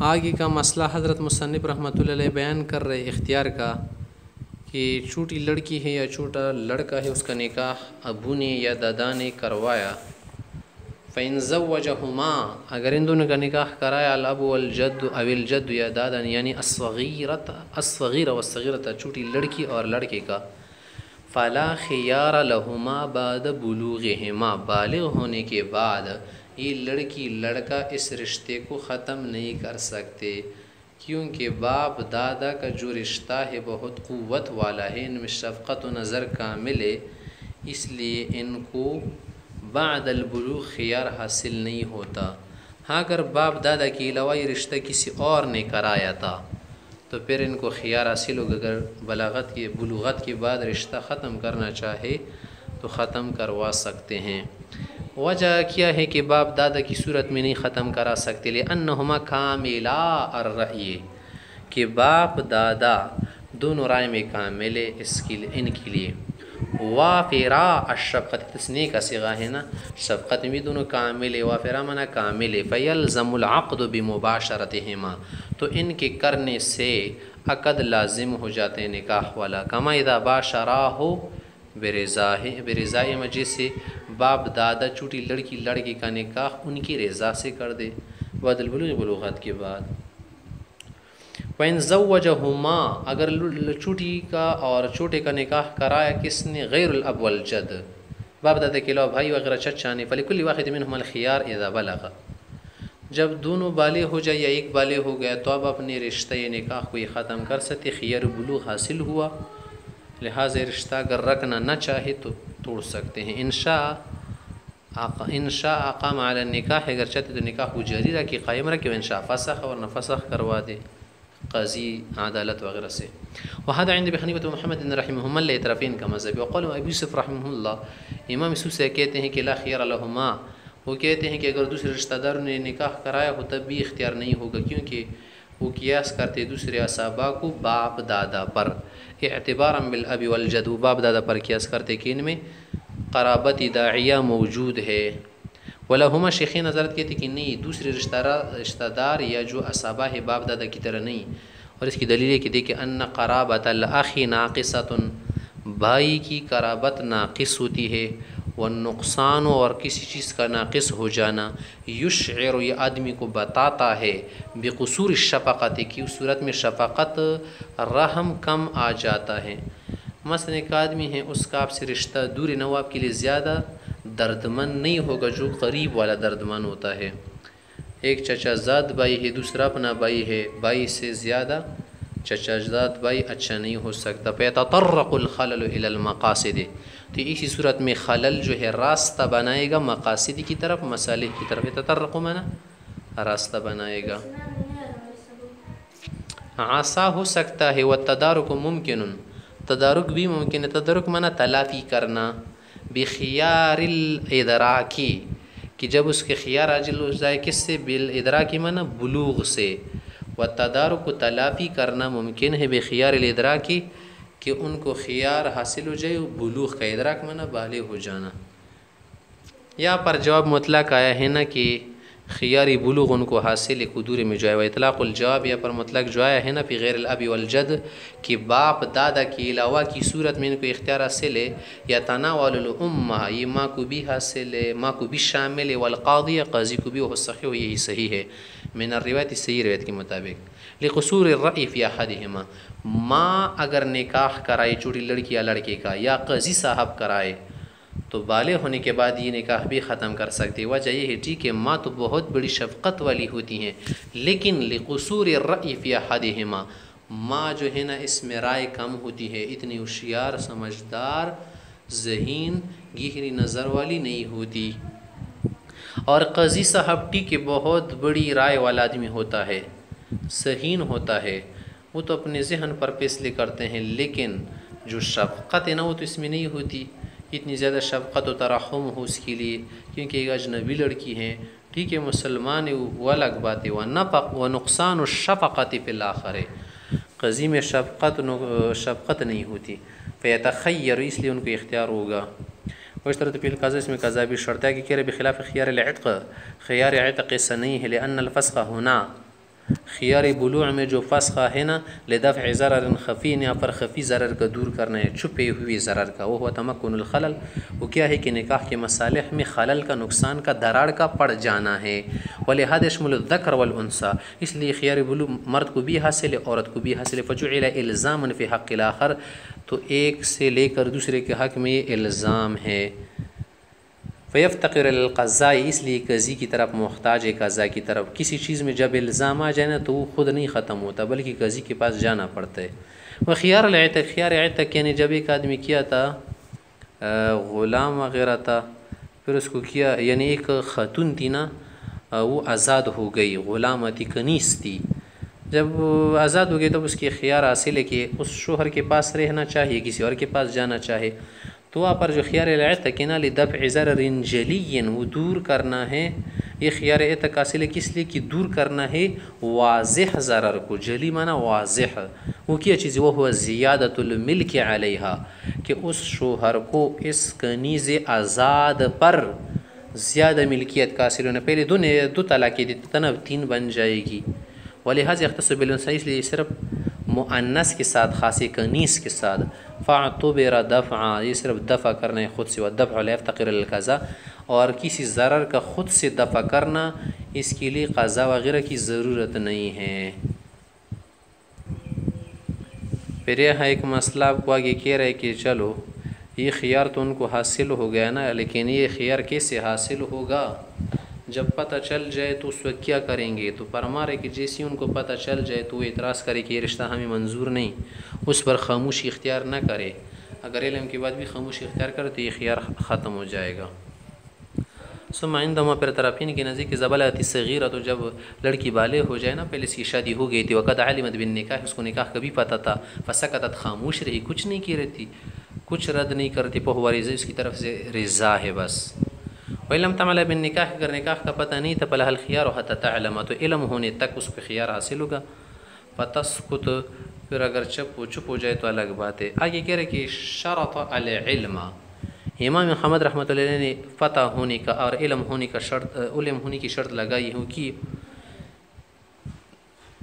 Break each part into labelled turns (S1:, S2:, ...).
S1: آگے کا مسئلہ حضرت مصنف رحمۃ اللہ علیہ بیان کر رہے اختیار کا کہ چھوٹی لڑکی ہے یا چھوٹا لڑکا ہے، اس کا نکاح ابو نے یا دادا نے کروایا، فَإِن زَوَّجَهُمَا اگر ان دونوں کا نکاح کرایا الاب والجد او الجد یا دادا نے، یعنی الصغیر والصغیرۃ چھوٹی لڑکی اور لڑکے کا، فَلَا خِيَارَ لَهُمَا بَعْدَ بُلُوغِهِمَا بالغ ہونے کے بعد یہ لڑکی لڑکا اس رشتے کو ختم نہیں کر سکتے، کیونکہ باپ دادا کا جو رشتہ ہے بہت قوت والا ہے، ان میں شفقت و نظر کامل ہے، اس لیے ان کو بعد البلوغ خیار حاصل نہیں ہوتا۔ ہاں اگر باپ دادا کے علاوہ یہ رشتہ کسی اور نے کرایا تھا تو پھر ان کو خیار حاصل ہوگا، اگر بلوغت کے بعد رشتہ ختم کرنا چاہے تو ختم کروا سکتے ہیں۔ وجہ کیا ہے کہ باپ دادا کی صورت میں نہیں ختم کرا سکتے، لأنہما کاملا الرأی، کہ باپ دادا دونوں رائے میں کامل ہے ان کے لیے، وافرا الشفقت تسنیہ کا صیغہ ہے نا، شفقت میں دونوں کامل ہے، وافرا منا کامل ہے، فیلزم العقد بمباشرتہما تو ان کے کرنے سے عقد لازم ہو جاتے ہیں نکاح والا، کما اذا باشراہ برضائہما جیسے باپ دادا چھوٹی لڑکی لڑکی کا نکاح ان کی رضا سے کر دے بعد البلوغ بلوغت کے بعد۔ وَإِن زَوَّجَهُمَا اگر چھوٹی کا اور چھوٹے کا نکاح کرایا کس نے غیر الاب والجد، باپ دادا کے علاوہ بھائی وغیرہ چچا نے، فَلِكُلِّ وَاحِدٍ مِّنْهُمَا الْخِيَارُ إِذَا بَلَغَ جب دونوں بالغ ہو جائے یا ایک بالغ ہو گیا تو اب اپنے رشتہ نکاح کو یہ ختم کر سکتے، خیار بلوغ حاصل ہوا، لہٰذا رشتہ اگر رکھنا نہ چاہے تو توڑ سکتے ہیں۔ انشاء اقام علی النکاح اگر چاہتے تو نکاح کو جاری رکھے قائم رکھے، انشاء فسخ اور فسخ کروا دے قاضی عدالت وغیرہ سے۔ وهذا عند ابي حنيفه ومحمد رحمهما الاطرافين کا مذہب، وقال ابو یوسف رحمہ اللہ، امام یوسف سے کہتے ہیں کہ لا خيار لهما، وہ کہتے ہیں کہ اگر دوسرے رشتہ داروں نے نکاح کرایا ہو تب بھی اختیار نہیں ہوگا، کیونکہ وہ قیاس کرتے دوسرے اصحابہ کو باپ دادا پر، اعتبارا بالاب والجد، باپ دادا پر قیاس کرتے کہ ان میں قرابت داعیہ موجود ہے۔ ولہما شیخین حضرت کہتے کہ نہیں، دوسرے رشتہ دار یا جو اصحابہ ہے باپ دادا کی طرح نہیں، اور اس کی دلیل ہے کہ دیکھیں ان قرابت الاخ ناقصۃ، بھائی کی قرابت ناقص ہوتی ہے، والنقصان اور کسی چیز کا ناقص ہو جانا، یشعر یہ آدمی کو بتاتا ہے، بقصور الشفقت کی اس صورت میں شفقت رحم کم آ جاتا ہے۔ مثلا ایک آدمی ہے اس کا آپ سے رشتہ دور نواب کے لیے زیادہ دردمند نہیں ہوگا جو قریب والا دردمند ہوتا ہے، ایک چچا زاد بھائی ہے دوسرا اپنا بھائی ہے، بھائی سے زیادہ چچا زاد بھائی اچھا نہیں ہو سکتا، فیتطرق الخلل الی المقاصد تو اسی صورت میں خلل جو ہے راستہ بنائے گا مقاصد کی طرف، مصالح کی طرف، یتطرق منا راستہ بنائے گا، عسا ہو سکتا ہے، والتدارک ممکن، تدارک بھی ممکن ہے، تدارک منا تلافی کرنا، بخیار الادراکی کہ جب اس کے خیار عاجل ہو جائے کس سے، بالادراکی منا بلوغ سے، والتدارک تلافی کرنا ممکن ہے بخیار الادراکی کہ ان کو خیار حاصل ہو جائے بلوغ کا، ادراک منا بالغ ہو جانا۔ یہاں پر جواب مطلق آیا ہے نا کہ خیاری بلوغ ان کو حاصل قدور میں جو ہے، و اطلاق الجواب یا پر مطلق جو آیا ہے نا فی غیر الاب والجد کہ باپ دادا کے علاوہ کی صورت میں ان کو اختیار حاصل ہے، یا تناول الامہ یہ ماں کو بھی حاصل ہے، ماں کو بھی شامل ہے، والقاضی قاضی کو بھی، وہ صحیح یہی صحیح ہے من الروایت صحیح روایت کے مطابق، لقصور الرأی فی احدہما ماں اگر نکاح کرائے چھوٹی لڑکی یا لڑکے کا یا قاضی صاحب کرائے تو بالغ ہونے کے بعد یہ نکاح بھی ختم کر سکتے، وجہ یہ ہے ٹھیک ہے ماں تو بہت بڑی شفقت والی ہوتی ہیں، لیکن لقصور الرأی فی احدہما ماں جو ہے نا اس میں رائے کم ہوتی ہے، اتنی ہوشیار سمجھدار ذہین گہری نظر والی نہیں ہوتی، اور قاضی صاحب ٹھیک ہے بہت بڑی رائے والا آدمی ہوتا ہے، ذہین ہوتا ہے، وہ تو اپنے ذہن پر فیصلے کرتے ہیں، لیکن جو شفقت ہے نا وہ تو اس میں نہیں ہوتی، اتنی زیادہ شفقت و ترحم ہو اس کے لیے، کیونکہ ایک اجنبی لڑکی ہے، ٹھیک ہے مسلمان ہے وہ الگ بات ہے، ونقصان الشفقت فی الآخر قاضی میں شفقت نہیں ہوتی، فیتخیر اس لیے ان کو اختیار ہوگا، وہ اس طرح تو قضا اس میں قضا بھی شرط ہے کہ بخلاف خیار العتق، خیار عتق ایسا نہیں ہے، لأن الفسخ ہونا خیار بلوع میں جو فسخہ ہے نا لدفع ضرر خفی، یہاں پر خفی ضرر کا دور کرنا ہے، چھپے ہوئے ضرر کا، وہ ہوا تمکن الخلل، وہ کیا ہے کہ نکاح کے مصالح میں خلل کا، نقصان کا، دراڑ کا پڑ جانا ہے۔ ولہذا يشمل الذکر والانثى، اس لیے خیار بلوع مرد کو بھی حاصل ہے، عورت کو بھی حاصل ہے۔ فجعل الزاما فی حق الاخر، تو ایک سے لے کر دوسرے کے حق میں یہ الزام ہے۔ فیفتقر القضاء، اس لیے قاضی کی طرف محتاج ہے، قضاء کی طرف۔ کسی چیز میں جب الزام آ جائے نا تو وہ خود نہیں ختم ہوتا بلکہ قاضی کے پاس جانا پڑتا ہے۔ وہ خیار العتق، خیار عتق یعنی جب ایک آدمی کیا تھا غلام وغیرہ تھا، پھر اس کو کیا، یعنی ایک خاتون تھی نا، وہ آزاد ہو گئی، غلام تھی، کنیز تھی، جب آزاد ہو گئی تب اس کی خیار حاصل ہے کہ اس شوہر کے پاس رہنا چاہیے، کسی اور کے پاس جانا چاہے، تو وہاں پر جو خیار العتق نا لدفع ضرر جلی، وہ دور کرنا ہے۔ یہ خیار عتق حاصل ہے کس لیے کہ دور کرنا ہے واضح ضرر کو، جلی مانا واضح، وہ کیا چیز، وہ ہوا زیادت الملک علیہا، کہ اس شوہر کو اس کنیز آزاد پر زیادہ ملکیت کا حاصل ہونا، پہلے دو طلاقیں دی تنب 3 بن جائے گی۔ ولہذا یختص بالانثى، اس لیے صرف مؤنث کے ساتھ، خاص کنیز کے ساتھ، فاعتبر دفعا، یہ صرف دفع کرنا ہے خود سے، والدفع لا يفتقر الى القضاء، اور کسی ضرر کا خود سے دفع کرنا اس کے لیے قضاء وغیرہ کی ضرورت نہیں ہے۔ پھر یہ ایک مسئلہ آپ کو آگے کہہ رہے کہ چلو یہ خیار تو ان کو حاصل ہو گیا نا، لیکن یہ خیار کیسے حاصل ہوگا؟ جب پتہ چل جائے تو اس وقت کیا کریں گے؟ تو فرما رہے کہ جیسے ان کو پتہ چل جائے تو وہ اعتراض کرے کہ یہ رشتہ ہمیں منظور نہیں، اس پر خاموشی اختیار نہ کرے۔ اگر علم کے بعد بھی خاموشی اختیار کرے تو یہ خیار ختم ہو جائے گا۔ ثم عندما پر طرفین کے نزدیک زبلت صغیرہ، تو جب لڑکی بالغ ہو جائے نا، پہلے اس کی شادی ہو گئی تھی، وقد علمت بالنکاح، اس کو نکاح کا بھی پتہ تھا، فسکتت، خاموش رہی، کچھ نہیں کی رہتی، کچھ رد نہیں کرتی، فہو رضا، اس کی طرف سے رضا ہے بس۔ وَإِلَّمْ تَعْلَمْ بِالنِّكَاحِ، اگر نکاح کا پتہ نہیں تھا، فَلَهَا الْخِيَارُ حَتَّى تَعْلَمَ، تو علم ہونے تک اس پہ خیار حاصل ہوگا۔ فَتَسْقُطُ، پھر اگر چپ ہو جائے تو الگ بات ہے۔ آگے کہہ رہے کہ شرط العلم، امام محمد رحمۃ اللہ علیہ نے فتح ہونے کا اور علم ہونے کا شرط، علم ہونے کی شرط لگائی ہو، کہ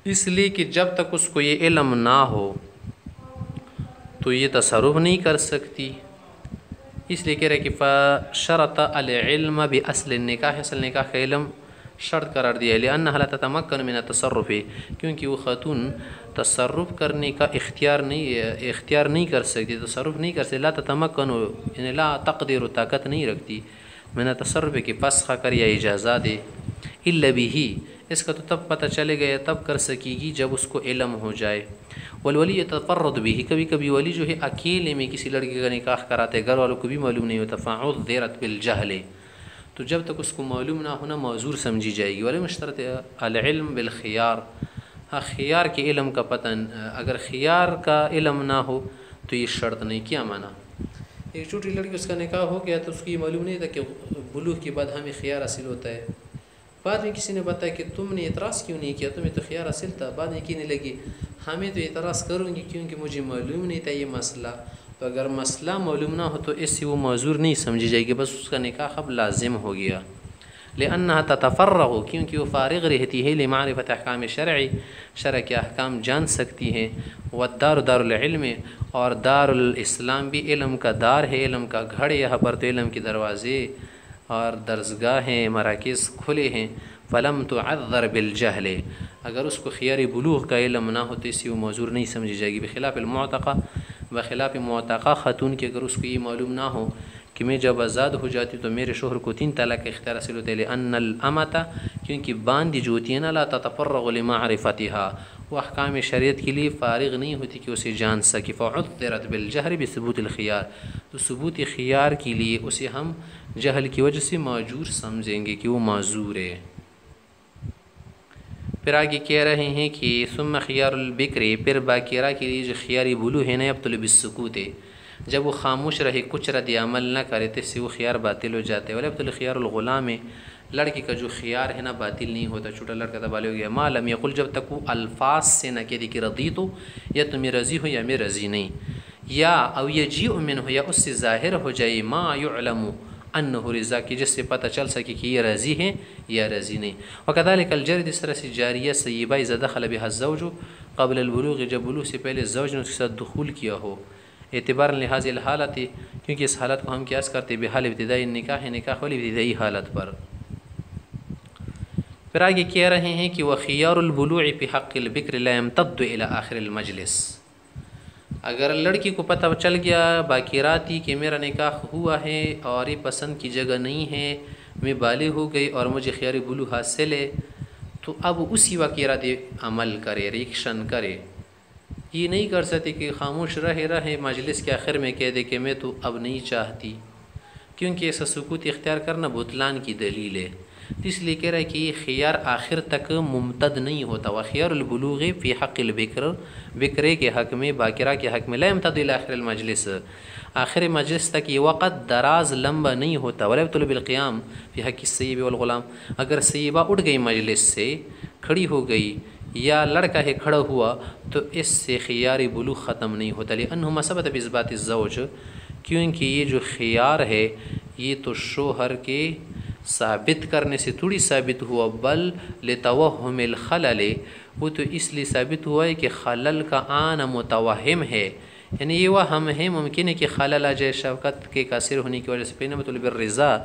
S1: اس لیے کہ جب تک اس کو یہ علم نہ ہو تو یہ تصرف نہیں کر سکتی، اس لیے کہہ رہے کہ فشرط العلم باصل النکاح، اصل نکاح کا علم شرط قرار دیا ہے، لأنها لا تتمكن من التصرف، کیونکہ وہ خاتون تصرف کرنے کا اختیار نہیں کر سکتی، تصرف نہیں کر سکتی، لا تتمکن یعنی لا تقدر، طاقت نہیں رکھتی، من التصرف کے فسخ کر یا اجازہ دے، الا به، اس کا تو تب پتہ چلے گا، تب کر سکے گی جب اس کو علم ہو جائے۔ والولی یتفرد به، کبھی کبھی ولی جو ہے اکیلے میں کسی لڑکی کا نکاح کراتے، گھر والوں کو بھی معلوم نہیں ہوتا، فعذرت بالجہل، تو جب تک اس کو معلوم نہ ہونا معذور سمجھی جائے گی۔ ولم یشترط العلم بالخیار، ہاں خیار کے علم کا پتہ، اگر خیار کا علم نہ ہو تو یہ شرط نہیں۔ کیا مانا؟ ایک چھوٹی لڑکی اس کا نکاح ہو گیا تو اس کو یہ معلوم نہیں تھا کہ بلوغ کے بعد ہمیں خیار حاصل ہوتا ہے، بعد میں کسی نے بتایا کہ تم نے اعتراض کیوں نہیں کیا، تمہیں تو خیار حاصل تھا، بعد میں کہنے لگی ہمیں تو اعتراض کروں گی کیونکہ مجھے معلوم نہیں تھا یہ مسئلہ، تو اگر مسئلہ معلوم نہ ہو تو اس سے وہ معذور نہیں سمجھی جائے گی، بس اس کا نکاح اب لازم ہو گیا۔ لأنها تتفرغ، کیونکہ وہ فارغ رہتی ہے، لمعرفت احکام شرعی، شرع کے احکام جان سکتی ہے، والدار دار العلم، اور دار الاسلام بھی علم کا دار ہے، علم کا گھر، یہاں پر تو علم کے دروازے اور درسگاہیں، مراکز کھلے ہیں۔ فلم تعذر بالجہل، اگر اس کو خیار بلوغ کا علم نہ ہو تو اس سے وہ معذور نہیں سمجھی جائے گی، بخلاف المعتقہ، بخلاف معتقہ خاتون کے، اگر اس کو یہ معلوم نہ ہو کہ میں جب آزاد ہو جاتی تو میرے شوہر کو 3 طلاق کا اختیار حاصل ہوتا ہے، لأن الامۃ، کیونکہ باندھی جو ہوتی ہے نا، لا تتفرغ لمعرفتها، وہ احکام شریعت کے لیے فارغ نہیں ہوتی کہ اسے جان سکے، فعذرت بالجہر بثبوت الخیار، تو ثبوت خیار کے لیے اسے ہم جہل کی وجہ سے معذور سمجھیں گے کہ وہ معذور ہے۔ پھر آگے کہہ رہے ہیں کہ ثم خیار البکر، پھر باکرہ کے لیے جو خیار بلوغ ہے نا، یبطل بالسکوت، جب وہ خاموش رہے، کچھ رد عمل نہ کرے تو اس سے وہ خیار باطل ہو جاتے ہیں۔ ولیبطل خیار الغلام، لڑکی کا جو خیار ہے نا باطل نہیں ہوتا، چھوٹا لڑکا تو بالغ ہو گیا، ما لم یقل، جب تک وہ الفاظ سے نہ کہہ دے کہ رضیت، یا تو میں رضی ہو یا میں رضی نہیں، یا او یجیء منہ، یا اس سے ظاہر ہو جائے ما یعلم انہ رضا کی، جس سے پتہ چل سکے کہ یہ راضی ہیں یا راضی نہیں. وکذالک الجرد، اس طرح سے جاریہ سیبہ اذا دخل بها الزوج قبل البلوغ، جب بلوغ سے پہلے زوج نے اس کے ساتھ دخول کیا ہو، اعتبار لحاظ الحالت، کیونکہ اس حالت کو ہم قیاس کرتے بحال ابتدائی نکاح، نکاح والی ابتدائی حالت پر. پھر آگے کہہ رہے ہیں کہ وخیار البلوع فی حق البکر لا یمتد الی آخر المجلس. اگر لڑکی کو پتہ چل گیا باقیراتی کہ میرا نکاح ہوا ہے اور یہ پسند کی جگہ نہیں ہے، میں بالغ ہو گئی اور مجھے خیار بلوغ حاصل ہے، تو اب اسی وقت ارادے عمل کرے، ریکشن کرے. یہ نہیں کر سکتے کہ خاموش رہے مجلس کے آخر میں کہہ دے کہ میں تو اب نہیں چاہتی، کیونکہ ایسا سکوت اختیار کرنا بطلان کی دلیل ہے. اس لیے کہہ رہا ہے کہ یہ خیار آخر تک ممتد نہیں ہوتا. وخیار البلوغ فی حق البکر، بکرے کے حق میں، باکرہ کے حق میں، لا یمتد الی آخر المجلس، آخر مجلس تک یہ وقت دراز لمبا نہیں ہوتا. ولا یبطل بالقیام فی حق السیب والغلام، اگر سیبہ اٹھ گئی مجلس سے، کھڑی ہو گئی، یا لڑکا ہے کھڑا ہوا، تو اس سے خیار بلوغ ختم نہیں ہوتا. لأنہ ثبت باثبات الزوج، کیونکہ یہ جو خیار ہے یہ تو شوہر کے ثابت کرنے سے تھوڑی ثابت ہوا، بل لتوہم الخلل، وہ تو اس لیے ثابت ہوا ہے کہ خلل کا آنا متوہم ہے، یعنی یہ وہم ہے، ممکن ہے کہ خلل آ جائے شوکت کے قاصر ہونے کی وجہ سے. فإنما بالرضا،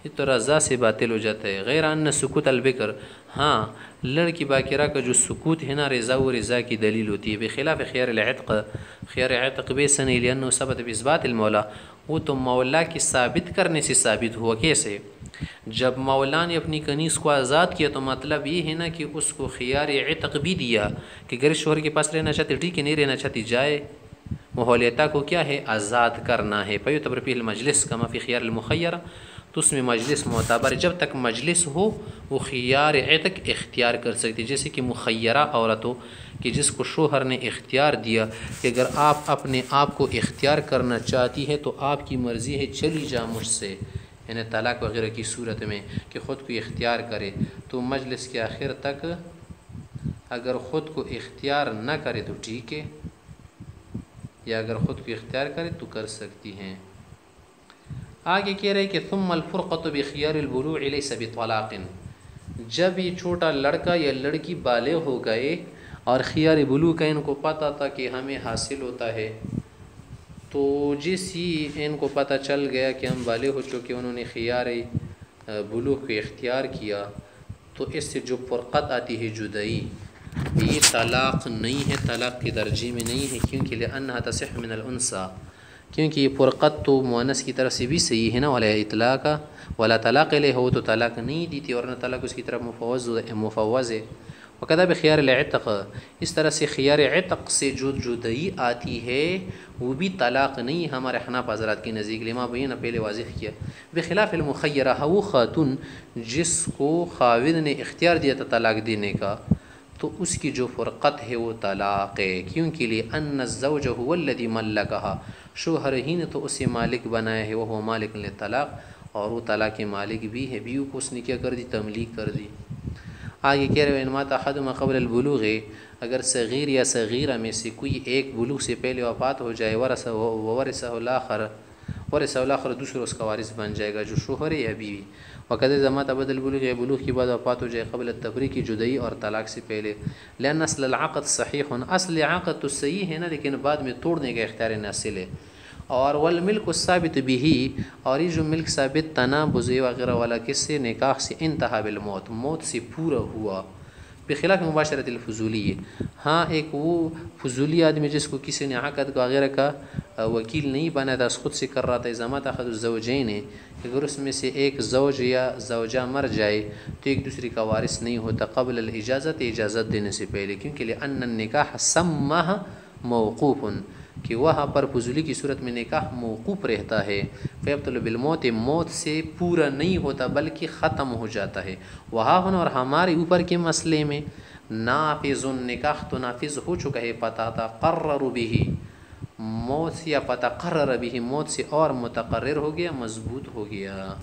S1: یہ تو رضا سے باطل ہو جاتا ہے. غیر ان سکوت البکر، ہاں لڑکی باکرہ کا جو سکوت ہے نا، رضا و رضا کی دلیل ہوتی ہے. بخلاف خیار العتق، خیار عتق بیس نہیں، لأنه ثبت باثبات المولا، وہ تو مولا کی ثابت کرنے سے ثابت ہوا. کیسے؟ جب مولا نے اپنی کنیز کو آزاد کیا تو مطلب یہ ہے نا کہ اس کو خیار عتق بھی دیا کہ اگر شوہر کے پاس رہنا چاہتے ٹھیک ہے، نہیں رہنا چاہتی جائے. مہولیتا کو کیا ہے؟ آزاد کرنا ہے. فیعتبر فیہ المجلس کما فی خیار المخیرہ، تو اس میں مجلس معتبر، جب تک مجلس ہو وہ خیار عتق اختیار کر سکتی. جیسے کہ مخیرہ عورت ہو کہ جس کو شوہر نے اختیار دیا کہ اگر آپ اپنے آپ کو اختیار کرنا چاہتی ہے تو آپ کی مرضی ہے، چلی جا مجھ سے، یعنی طلاق وغیرہ کی صورت میں کہ خود کو اختیار کرے، تو مجلس کے آخر تک اگر خود کو اختیار نہ کرے تو ٹھیک ہے، یا اگر خود کو اختیار کرے تو کر سکتی ہیں. آگے کہہ رہے کہ ثم الفرقۃ بخیار البلوع لیس بطلاق، جب یہ چھوٹا لڑکا یا لڑکی بالغ ہو گئے اور خیار بلوغ کا ان کو پتہ تھا کہ ہمیں حاصل ہوتا ہے، تو جس ہی ان کو پتہ چل گیا کہ ہم بالغ ہو چکے، انہوں نے خیار بلوغ کو اختیار کیا، تو اس سے جو فرقت آتی ہے، جدائی، یہ طلاق نہیں ہے، طلاق کے درجے میں نہیں ہے. کیونکہ لأنها تصح من الانثى، کیونکہ یہ فرقت تو مؤنث کی طرف سے بھی صحیح ہے نا. ولا اطلاق ولا طلاق لے ہو تو طلاق نہیں دیتی، اور نہ طلاق اس کی طرف مفوض ہے. وکذا بخیار العتق، اس طرح سے خیار عتق سے جو جدائی آتی ہے وہ بھی طلاق نہیں، ہمارے حناف حضرات کی نزدیک، لما بین پہلے واضح کیا. بخلاف المخیرہ، وہ خاتون جس کو خاوند نے اختیار دیا تھا طلاق دینے کا، تو اس کی جو فرقت ہے وہ طلاق ہے. کیونکہ لأن الزوج هو الذي ملکها، شوہر ہی نے تو اسے مالک بنایا ہے، وہ مالک للطلاق، اور وہ طلاق کے مالک بھی ہے. بیوی کو اس نے کیا کر دی؟ تملیک کر دی. آگے کہہ رہے ہیں انما احدهما قبل البلوغ، اگر صغیر یا صغیرہ میں سے کوئی ایک بلوغ سے پہلے وفات ہو جائے، ورثہ الاخر، دوسرا اس کا وارث بن جائے گا جو شوہر یا بیوی. وقد زمات بعد البلوغ، یا بلوغ کے بعد وفات ہو جائے، قبل التفریق، جدائی اور طلاق سے پہلے. لأن اصل العقد صحیح، اصل عقد تو صحیح ہے نا، لیکن بعد میں توڑنے کا اختیار ناصل ہے. اور والملک الثابت به، اور یہ جو ملک ثابت تنابض وغیرہ والا کس سے؟ نکاح سے. انتہا بالموت، موت سے پورا ہوا. بخلاف مباشرت الفضولی، ہاں ایک وہ فضولی آدمی جس کو کسی نے عقد وغیرہ کا وکیل نہیں بنا تھا، خود سے کر رہا تھا. ازامات اخذ الزوجین، اگر اس میں سے ایک زوج یا زوجہ مر جائے تو ایک دوسرے کا وارث نہیں ہوتا قبل الاجازت، اجازت دینے سے پہلے. کیونکہ لأن النکاح سمہ موقوف، کہ وہاں پر فضولی کی صورت میں نکاح موقوف رہتا ہے. فیبطل بالموت، موت سے پورا نہیں ہوتا بلکہ ختم ہو جاتا ہے. وہاں ہونا، اور ہمارے اوپر کے مسئلے میں نافذ، نکاح تو نافذ ہو چکا ہے، پتہ تقرر به، موت سے یا پتہ قرر به، موت سے اور متقرر ہو گیا، مضبوط ہو گیا.